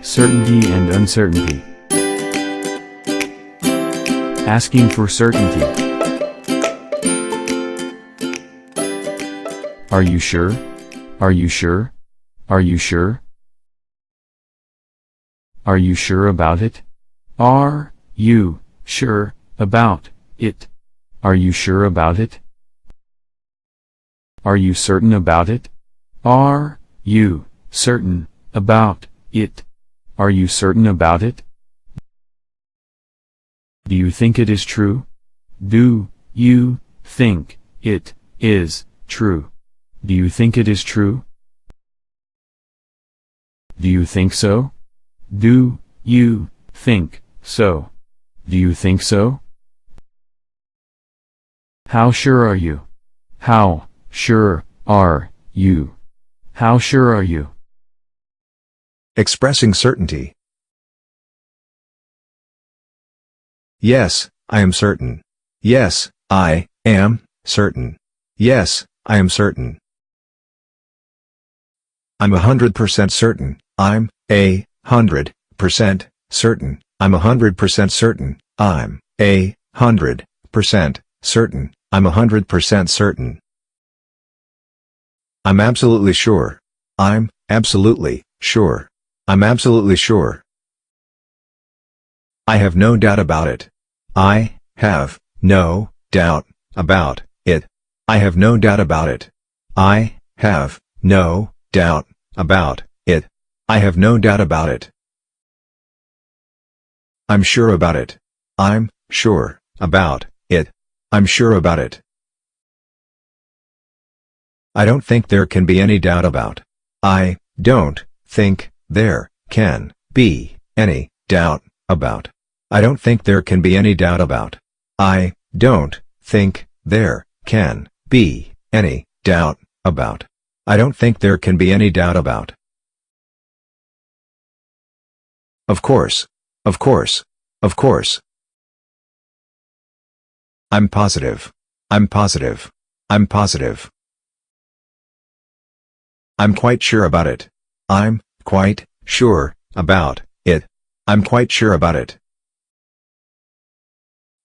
certainty and uncertainty. Asking for certainty. Are you sure? Are you sure? Are you sure? Are you sure about it? Are you sure about it? Are you sure about it? Are you certain about it? Are you certain about it? Are you certain about it? Do you think it is true? Do you think it is true? Do you think it is true? Do you think so? Do you think so? Do you think so? How sure are you? How sure are you? How sure are you? Expressing certainty. Yes, I am certain. Yes, I am certain. Yes, I am certain. I'm 100% certain. I'm 100% certain. I'm 100% certain. I'm 100% certain. I'm 100% certain. I'm absolutely sure. I'm absolutely sure. I'm absolutely sure. I have no doubt about it. I have no doubt about it. I have no doubt about it. I have no doubt about it. I have no doubt about it. I'm sure about it. I'm sure about it. I'm sure about it. I don't think there can be any doubt about. I don't think there can be any doubt about. I don't think there can be any doubt about. I don't think there can be any doubt about. I don't think there can be any doubt about. Of course. Of course. Of course. I'm positive. I'm positive. I'm positive. I'm quite sure about it. I'm quite sure about it. I'm quite sure about it.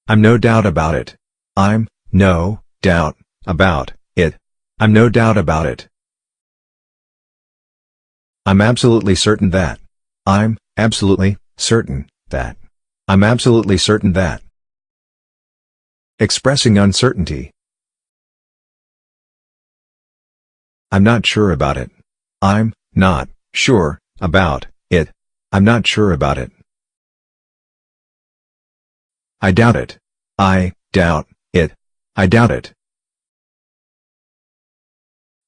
I'm no doubt about it. I'm no doubt about it. I'm no doubt about it. I'm absolutely certain that. I'm absolutely certain that. I'm absolutely certain that. Expressing uncertainty. I'm not sure about it. I'm not sure about it. I'm not sure about it. I doubt it. I doubt it. I doubt it.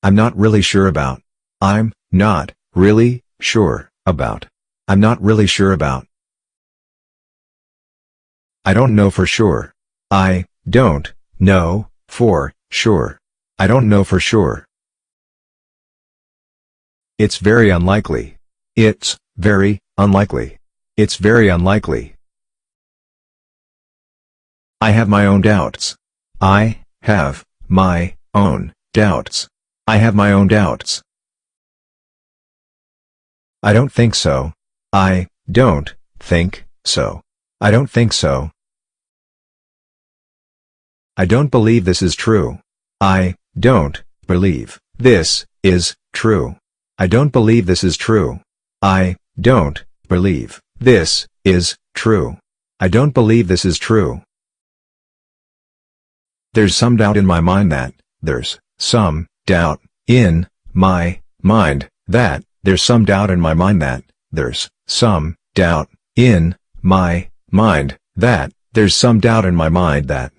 I'm not really sure about. I'm not really sure about. I'm not really sure about. I don't know for sure. I don't know for sure. I don't know for sure. It's very unlikely. It's very unlikely. It's very unlikely. I have my own doubts. I have my own doubts. I have my own doubts. I don't think so. I don't think so. I don't think so. I don't believe this is true. I don't believe this is true. I don't believe this is true. I don't believe this is true. I don't believe this is true. There's some doubt in my mind that. There's some doubt in my mind that. There's some doubt in my mind that. There's some doubt in my mind that. There's some doubt in my mind that.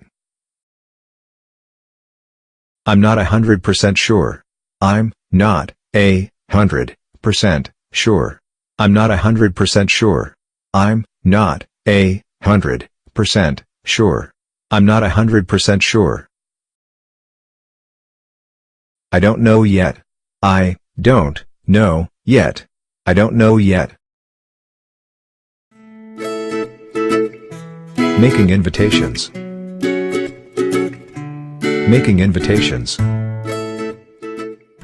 I'm not 100% sure. I'm not 100% sure. I'm not 100% sure. I'm not 100% sure. I'm not 100% sure. I don't know yet. I don't know yet. I don't know yet. Making invitations. Making invitations.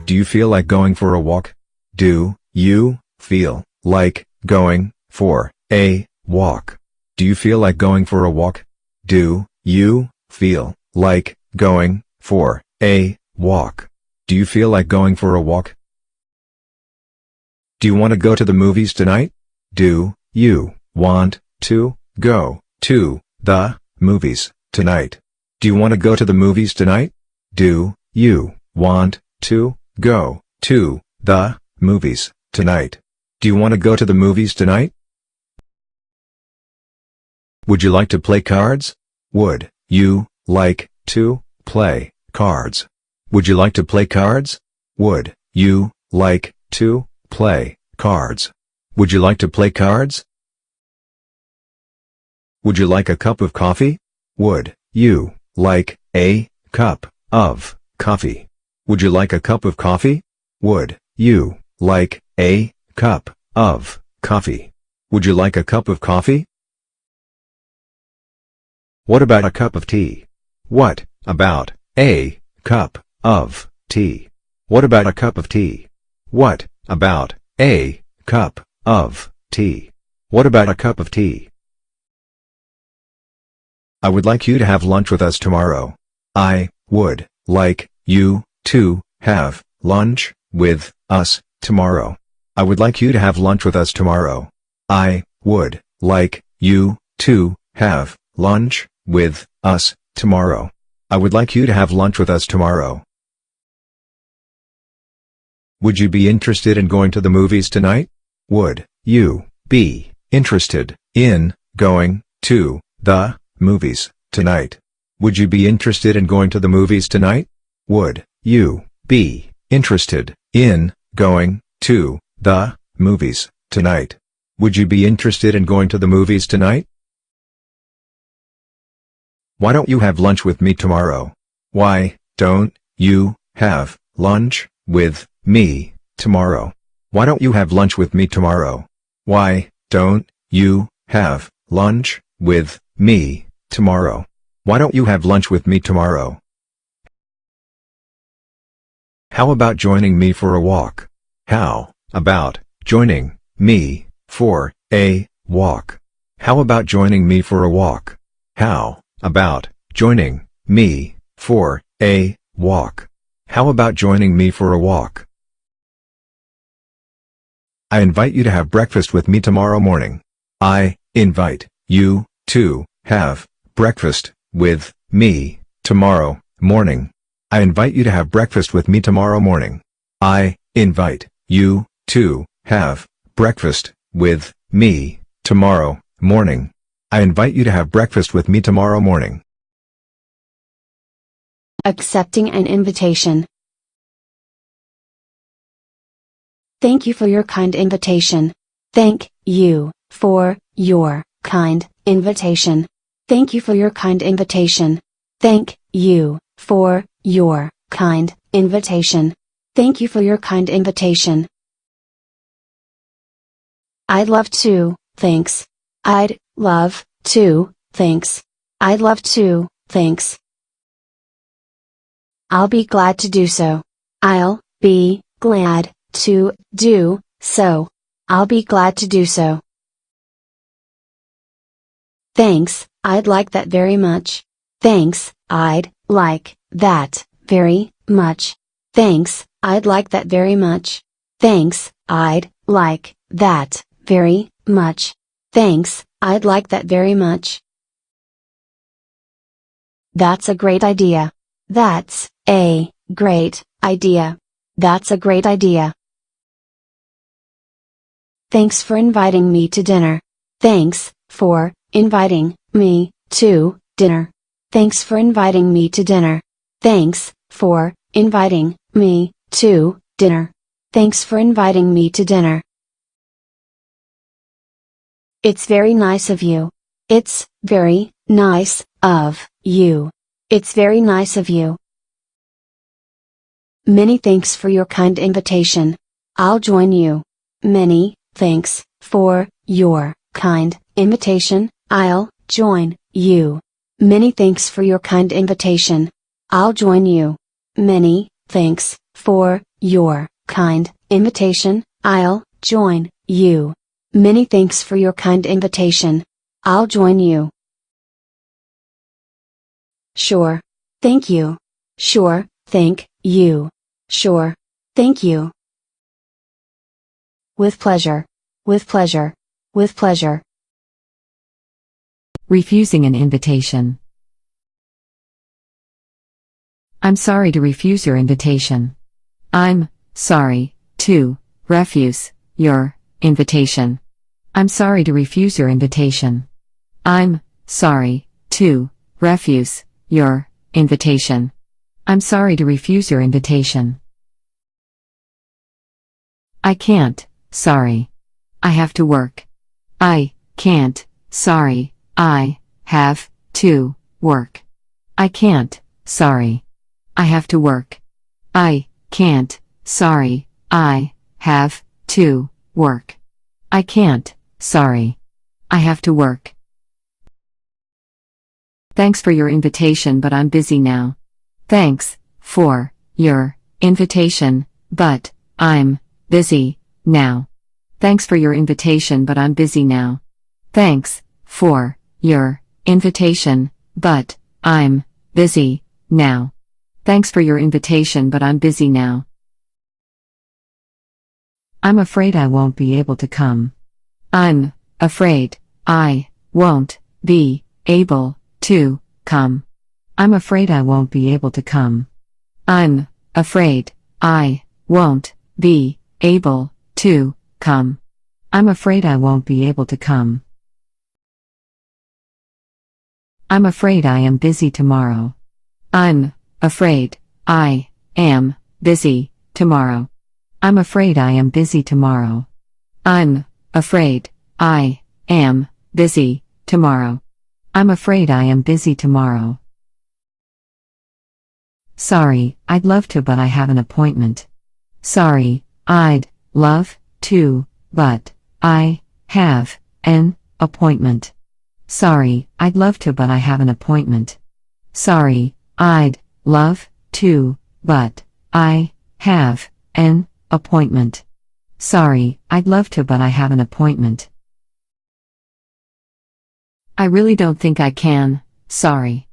Do you feel like going for a walk? Do you feel like going, for, a, walk. Do you feel like going for a walk? Do, you, feel, like, going, for, a, walk. Do you feel like going for a walk? Do you want to go to the movies tonight? Do, you, want, to, go, to, the, movies, tonight? Do you want to go to the movies tonight? Do, you, want, to, go, to, the, movies, tonight? Do you want to go to the movies tonight? Would you like to play cards? Would, you, like, to, play, cards? Would you like to play cards? Would, you, like, to, play, cards? Would you like to play cards? Would you like a cup of coffee? Would, you, like, a, cup, of, coffee? Would you like a cup of coffee? Would, you, like, a, cup, of, coffee? Would you like a cup of coffee? What about a cup of tea? What about a cup of tea? What about a cup of tea? What about a cup of tea? What about a cup of tea? I would like you to have lunch with us tomorrow. I would like you to have lunch with us tomorrow. I would like you to have lunch with us tomorrow. I would like you to have lunch with us tomorrow. I would like you to have lunch with us tomorrow. Would you be interested in going to the movies tonight? Would you be interested in going to the movies tonight? Would you be interested in going to the movies tonight? Would you be interested in going to the movies tonight? Would you be interested in going to the movies tonight? Why don't you have lunch with me tomorrow? Why don't you have lunch with me tomorrow? Why don't you have lunch with me tomorrow? Why don't you have lunch with me tomorrow? Why don't you have lunch with me tomorrow? How about joining me for a walk? How about joining me for a walk? How about joining me for a walk? How about joining me for a walk? How about joining me for a walk? I invite you to have breakfast with me tomorrow morning. I invite you to have breakfast with me tomorrow morning. I invite you to have breakfast with me tomorrow morning. I invite you to have breakfast with me tomorrow morning. I invite you to have breakfast with me tomorrow morning. Accepting an invitation. Thank you for your kind invitation. Thank you for your kind invitation. Thank you for your kind invitation. Thank you for your kind invitation. Thank you for your kind invitation. I'd love to, thanks. I'd love to, thanks. I'd love to, thanks. I'll be glad to do so. I'll be glad to do so. I'll be glad to do so. Thanks, I'd like that very much. Thanks, I'd like that very much. Thanks, I'd like that very much. Thanks, I'd like that very much. Thanks, I'd like that very much. That's a great idea. That's a great idea. That's a great idea. Thanks for inviting me to dinner. Thanks for inviting me to dinner. Thanks for inviting me to dinner. Thanks for inviting me to dinner. Thanks for inviting me to dinner. It's very nice of you. It's very nice of you. It's very nice of you. Many thanks for your kind invitation. I'll join you. Many thanks for your kind invitation. I'll join you. Many thanks for your kind invitation. I'll join you. Many thanks for your kind invitation. I'll join you. Many thanks for your kind invitation. I'll join you. Sure. Thank you. Sure, thank you. Sure. Thank you. With pleasure. With pleasure. With pleasure. Refusing an invitation. I'm sorry to refuse your invitation. I'm sorry to refuse your invitation. I'm sorry to refuse your invitation. I'm sorry to refuse your invitation. I'm sorry to refuse your invitation. I can't, sorry. I have to work. I can't, sorry. I have to work. I can't, sorry. I have to work. I can't, sorry. I have to work. I can't, sorry. I have to work. Thanks for your invitation, but I'm busy now. Thanks for your invitation, but I'm busy now. Thanks for your invitation, but I'm busy now. Thanks for your invitation, but I'm busy now. Thanks for your invitation, but I'm busy now. I'm afraid I won't be able to come. I'm afraid I won't be able to come. I'm afraid I won't be able to come. I'm afraid I won't be able to come. I'm afraid I won't be able to come. I'm afraid I am busy tomorrow. I'm afraid I am busy tomorrow. I'm afraid I am busy tomorrow. I'm afraid I am busy tomorrow. I'm afraid I am busy tomorrow. Sorry, I'd love to, but I have an appointment. Sorry, I'd love to, but I have an appointment. Sorry, I'd love to, but I have an appointment. Sorry, I'd love to, but I have an appointment. Sorry, I'd love to, but I have an appointment. I really don't think I can, sorry.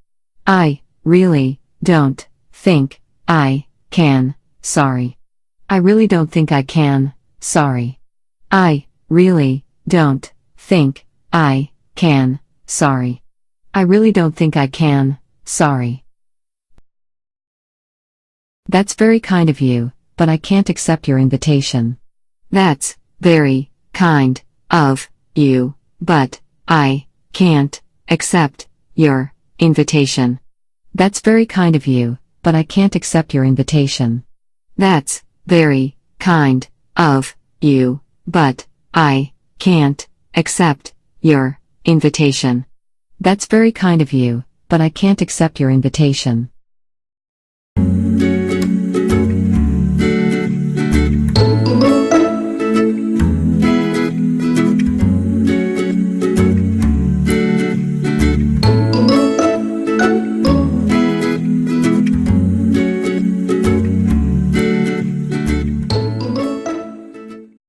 I really don't think I can, sorry. I really don't think I can, sorry. I really don't think I can, sorry. I really don't think I can, sorry. That's very kind of you, but I can't accept your invitation. That's very kind of you, but I can't accept your invitation. That's very kind of you, but I can't accept your invitation. That's very kind of you, but I can't accept your invitation. That's very kind of you, but I can't accept your invitation.